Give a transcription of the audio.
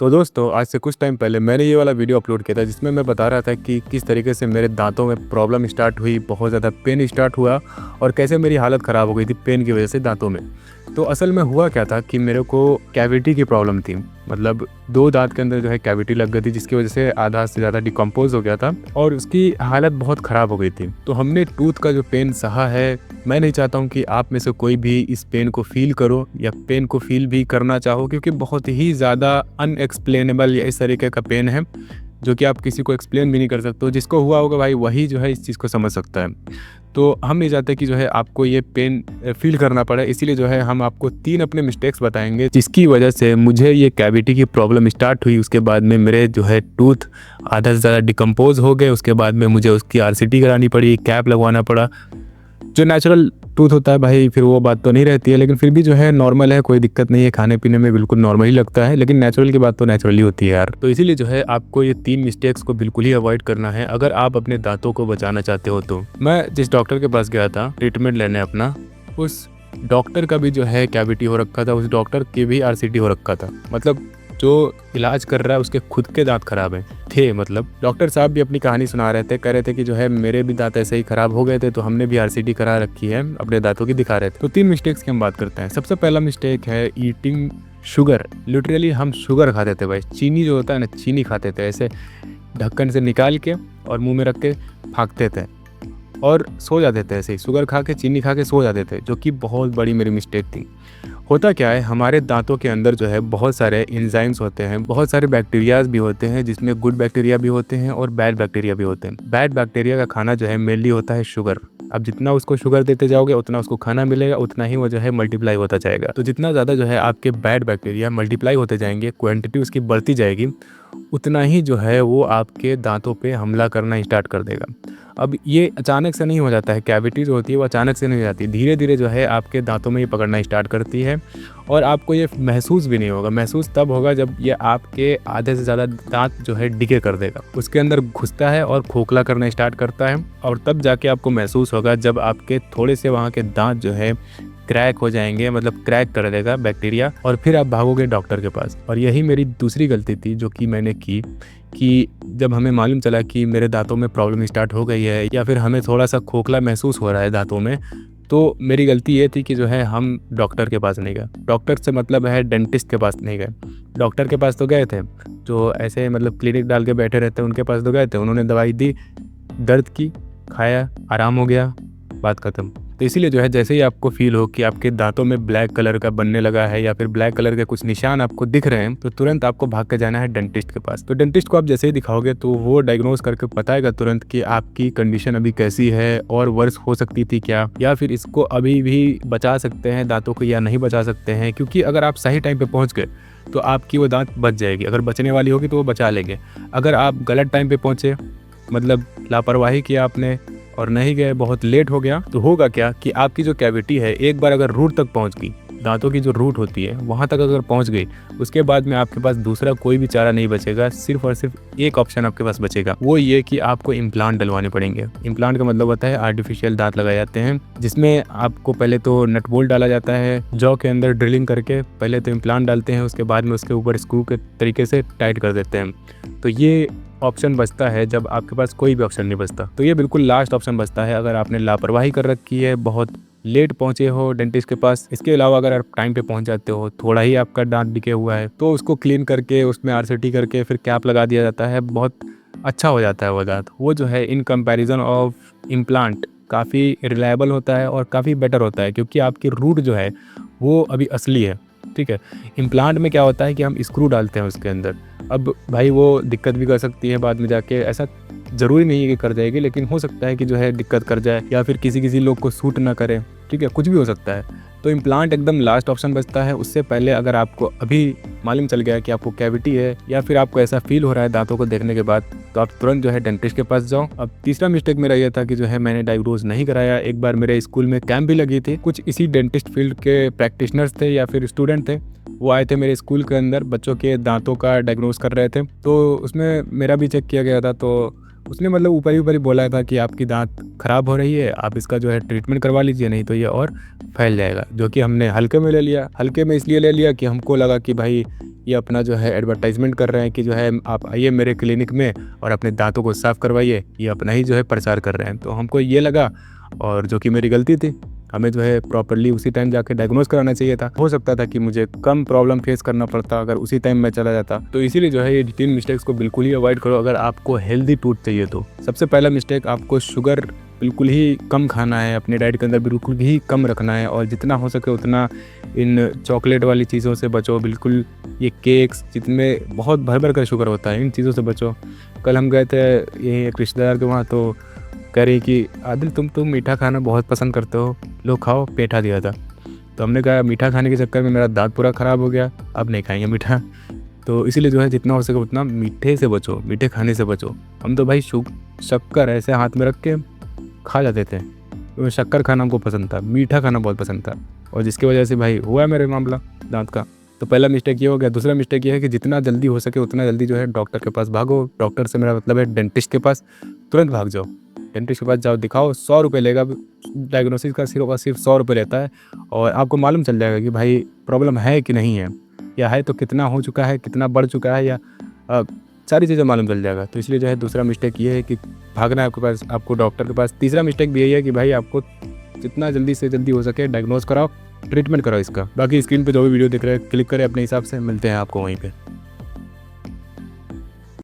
तो दोस्तों आज से कुछ टाइम पहले मैंने ये वाला वीडियो अपलोड किया था जिसमें मैं बता रहा था कि किस तरीके से मेरे दांतों में प्रॉब्लम स्टार्ट हुई, बहुत ज़्यादा पेन स्टार्ट हुआ और कैसे मेरी हालत ख़राब हो गई थी पेन की वजह से दांतों में। तो असल में हुआ क्या था कि मेरे को कैविटी की प्रॉब्लम थी, मतलब 2 दांत के अंदर जो है कैविटी लग गई थी जिसकी वजह से आधा से ज़्यादा डिकम्पोज हो गया था और उसकी हालत बहुत ख़राब हो गई थी। तो हमने टूथ का जो पेन सहा है, मैं नहीं चाहता हूँ कि आप में से कोई भी इस पेन को फ़ील करो या पेन को फ़ील भी करना चाहो, क्योंकि बहुत ही ज़्यादा अनएक्सप्लेनेबल या इस तरीके का पेन है जो कि आप किसी को एक्सप्लेन भी नहीं कर सकते हो। जिसको हुआ होगा भाई वही जो है इस चीज़ को समझ सकता है। तो हम नहीं चाहते कि जो है आपको ये पेन फ़ील करना पड़े, इसीलिए जो है हम आपको 3 अपने मिस्टेक्स बताएँगे जिसकी वजह से मुझे ये कैविटी की प्रॉब्लम स्टार्ट हुई। उसके बाद में मेरे जो है टूथ आधा से ज़्यादा डिकम्पोज़ हो गए। उसके बाद में मुझे उसकी आरसीटी करानी पड़ी, कैप लगवाना पड़ा। जो नेचुरल टूथ होता है भाई फिर वो बात तो नहीं रहती है, लेकिन फिर भी जो है नॉर्मल है, कोई दिक्कत नहीं है, खाने पीने में बिल्कुल नॉर्मल ही लगता है। लेकिन नेचुरल की बात तो नेचुरली होती है यार। तो इसीलिए जो है आपको ये 3 मिस्टेक्स को बिल्कुल ही अवॉइड करना है अगर आप अपने दांतों को बचाना चाहते हो। तो मैं जिस डॉक्टर के पास गया था ट्रीटमेंट लेने अपना, उस डॉक्टर का भी जो है कैविटी हो रखा था, उस डॉक्टर की भी आरसीटी हो रखा था। मतलब जो इलाज कर रहा है उसके खुद के दांत खराब हैं थे। मतलब डॉक्टर साहब भी अपनी कहानी सुना रहे थे, कह रहे थे कि जो है मेरे भी दांत ऐसे ही खराब हो गए थे तो हमने भी आरसीटी करा रखी है, अपने दांतों की दिखा रहे थे। तो 3 मिस्टेक्स की हम बात करते हैं। सबसे पहला मिस्टेक है ईटिंग शुगर। लिटरली हम शुगर खाते थे भाई, चीनी जो होता है ना, चीनी खाते थे ऐसे ढक्कन से निकाल के और मुँह में रख के फाँकते थे और सो जाते थे। ऐसे ही शुगर खा के, चीनी खा के सो जाते थे, जो कि बहुत बड़ी मेरी मिस्टेक थी। होता क्या है, हमारे दांतों के अंदर जो है बहुत सारे एंजाइम्स होते हैं, बहुत सारे बैक्टीरियाज भी होते हैं, जिसमें गुड बैक्टीरिया भी होते हैं और बैड बैक्टीरिया भी होते हैं। बैड बैक्टीरिया का खाना जो है मेनली होता है शुगर। अब जितना उसको शुगर देते जाओगे उतना उसको खाना मिलेगा, उतना ही वो जो है मल्टीप्लाई होता जाएगा। तो जितना ज़्यादा जो है आपके बैड बैक्टीरिया मल्टीप्लाई होते जाएंगे, क्वांटिटी उसकी बढ़ती जाएगी, उतना ही जो है वो आपके दांतों पे हमला करना स्टार्ट कर देगा। अब ये अचानक से नहीं हो जाता है, कैविटी जो होती है वो अचानक से नहीं हो जाती, धीरे धीरे जो है आपके दांतों में ये पकड़ना स्टार्ट करती है और आपको ये महसूस भी नहीं होगा। महसूस तब होगा जब ये आपके आधे से ज़्यादा दांत जो है डिके कर देगा, उसके अंदर घुसता है और खोखला करना स्टार्ट करता है। और तब जाके आपको महसूस होगा जब आपके थोड़े से वहाँ के दांत जो है क्रैक हो जाएंगे, मतलब क्रैक कर देगा बैक्टीरिया, और फिर आप भागोगे डॉक्टर के पास। और यही मेरी दूसरी गलती थी जो कि मैंने की, कि जब हमें मालूम चला कि मेरे दांतों में प्रॉब्लम स्टार्ट हो गई है या फिर हमें थोड़ा सा खोखला महसूस हो रहा है दांतों में, तो मेरी गलती ये थी कि जो है हम डॉक्टर के पास नहीं गए। डॉक्टर से मतलब है डेंटिस्ट के पास नहीं गए। डॉक्टर के पास तो गए थे, जो ऐसे मतलब क्लिनिक डाल के बैठे रहते हैं, उनके पास तो गए थे। उन्होंने दवाई दी दर्द की, खाया, आराम हो गया, बात ख़त्म। तो इसीलिए जो है जैसे ही आपको फील हो कि आपके दांतों में ब्लैक कलर का बनने लगा है या फिर ब्लैक कलर के कुछ निशान आपको दिख रहे हैं, तो तुरंत आपको भाग के जाना है डेंटिस्ट के पास। तो डेंटिस्ट को आप जैसे ही दिखाओगे तो वो डायग्नोज करके बताएगा तुरंत कि आपकी कंडीशन अभी कैसी है और वर्स हो सकती थी क्या, या फिर इसको अभी भी बचा सकते हैं दांतों को या नहीं बचा सकते हैं। क्योंकि अगर आप सही टाइम पर पहुँच गए तो आपकी वो दांत बच जाएगी, अगर बचने वाली होगी तो वो बचा लेंगे। अगर आप गलत टाइम पर पहुँचे, मतलब लापरवाही किया आपने और नहीं गए, बहुत लेट हो गया, तो होगा क्या कि आपकी जो कैविटी है एक बार अगर रूट तक पहुंच गई, दांतों की जो रूट होती है वहां तक अगर पहुंच गई, उसके बाद में आपके पास दूसरा कोई भी चारा नहीं बचेगा। सिर्फ और सिर्फ एक ऑप्शन आपके पास बचेगा, वो ये कि आपको इम्प्लांट डलवाने पड़ेंगे। इम्प्लांट का मतलब होता है आर्टिफिशियल दांत लगाए जाते हैं, जिसमें आपको पहले तो नट बोल्ट डाला जाता है, जॉ के अंदर ड्रिलिंग करके पहले तो इम्प्लांट डालते हैं, उसके बाद में उसके ऊपर स्क्रू के तरीके से टाइट कर देते हैं। तो ये ऑप्शन बचता है जब आपके पास कोई भी ऑप्शन नहीं बचता। तो ये बिल्कुल लास्ट ऑप्शन बचता है अगर आपने लापरवाही कर रखी है, बहुत लेट पहुंचे हो डेंटिस्ट के पास। इसके अलावा अगर आप टाइम पे पहुंच जाते हो, थोड़ा ही आपका दांत डिके हुआ है, तो उसको क्लीन करके उसमें आरसीटी करके फिर कैप लगा दिया जाता है, बहुत अच्छा हो जाता है वो दांत। वो जो है इन कंपैरिजन ऑफ इम्प्लांट काफ़ी रिलायबल होता है और काफ़ी बेटर होता है, क्योंकि आपकी रूट जो है वो अभी असली है। ठीक है, इम्प्लांट में क्या होता है कि हम स्क्रू डालते हैं उसके अंदर। अब भाई वो दिक्कत भी कर सकती है बाद में जाके, ऐसा ज़रूरी नहीं है कि कर जाएगी, लेकिन हो सकता है कि जो है दिक्कत कर जाए या फिर किसी किसी लोग को सूट ना करे। ठीक है, कुछ भी हो सकता है। तो इम्प्लांट एकदम लास्ट ऑप्शन बचता है। उससे पहले अगर आपको अभी मालूम चल गया कि आपको कैविटी है या फिर आपको ऐसा फील हो रहा है दांतों को देखने के बाद, तो आप तुरंत जो है डेंटिस्ट के पास जाओ। अब तीसरा मिस्टेक मेरा ये था कि जो है मैंने डायग्नोज नहीं कराया। एक बार मेरे स्कूल में कैंप भी लगी थी, कुछ इसी डेंटिस्ट फील्ड के प्रैक्टिशनर्स थे या फिर स्टूडेंट थे, वो आए थे मेरे स्कूल के अंदर, बच्चों के दांतों का डायग्नोज कर रहे थे। तो उसमें मेरा भी चेक किया गया था। तो उसने मतलब ऊपर ही ऊपर ही बोला था कि आपकी दांत ख़राब हो रही है, आप इसका जो है ट्रीटमेंट करवा लीजिए, नहीं तो ये और फैल जाएगा। जो कि हमने हल्के में ले लिया। हल्के में इसलिए ले लिया कि हमको लगा कि भाई ये अपना जो है एडवर्टाइजमेंट कर रहे हैं कि जो है आप आइए मेरे क्लिनिक में और अपने दांतों को साफ़ करवाइए, ये अपना ही जो है प्रचार कर रहे हैं। तो हमको ये लगा, और जो कि मेरी गलती थी। हमें जो है प्रॉपर्ली उसी टाइम जाके डायग्नोस कराना चाहिए था। हो सकता था कि मुझे कम प्रॉब्लम फेस करना पड़ता अगर उसी टाइम मैं चला जाता। तो इसीलिए जो है ये 3 मिस्टेक्स को बिल्कुल ही अवॉइड करो अगर आपको हेल्दी टूथ चाहिए तो। सबसे पहला मिस्टेक, आपको शुगर बिल्कुल ही कम खाना है, अपने डाइट के अंदर बिल्कुल ही कम रखना है, और जितना हो सके उतना इन चॉकलेट वाली चीज़ों से बचो। बिल्कुल ये केक्स जिनमें बहुत भर भर कर शुगर होता है, इन चीज़ों से बचो। कल हम गए थे यही एक रिश्तेदार के वहाँ, तो कह रही कि आदिल तुम मीठा खाना बहुत पसंद करते हो, लो खाओ, पेठा दिया था। तो हमने कहा मीठा खाने के चक्कर में मेरा दांत पूरा ख़राब हो गया, अब नहीं खाएंगे मीठा। तो इसीलिए जो है जितना हो सके उतना मीठे से बचो, मीठे खाने से बचो। हम तो भाई शक्कर ऐसे हाथ में रख के खा जाते थे। तो शक्कर खाना हमको पसंद था, मीठा खाना बहुत पसंद था, और जिसकी वजह से भाई हुआ मेरे मामला दांत का। तो पहला मिस्टेक ये हो गया। दूसरा मिस्टेक ये है कि जितना जल्दी हो सके उतना जल्दी जो है डॉक्टर के पास भागो। डॉक्टर से मेरा मतलब है डेंटिस्ट के पास तुरंत भाग जाओ। डेंटिस्ट के पास जाओ, दिखाओ, 100 रुपये लेगा डायग्नोसिस का, सिर्फ और सिर्फ 100 रुपये लेता है, और आपको मालूम चल जाएगा कि भाई प्रॉब्लम है कि नहीं है, या है तो कितना हो चुका है, कितना बढ़ चुका है, या सारी चीज़ें मालूम चल जाएगा। तो इसलिए जो है दूसरा मिस्टेक ये है कि भागना है आपके पास, आपको डॉक्टर के पास। तीसरा मिस्टेक भी यही है कि भाई आपको जितना जल्दी से जल्दी हो सके डायग्नोस कराओ, ट्रीटमेंट कराओ इसका। बाकी स्क्रीन पे जो भी वीडियो दिख रहा है क्लिक करें अपने हिसाब से, मिलते हैं आपको वहीं पे।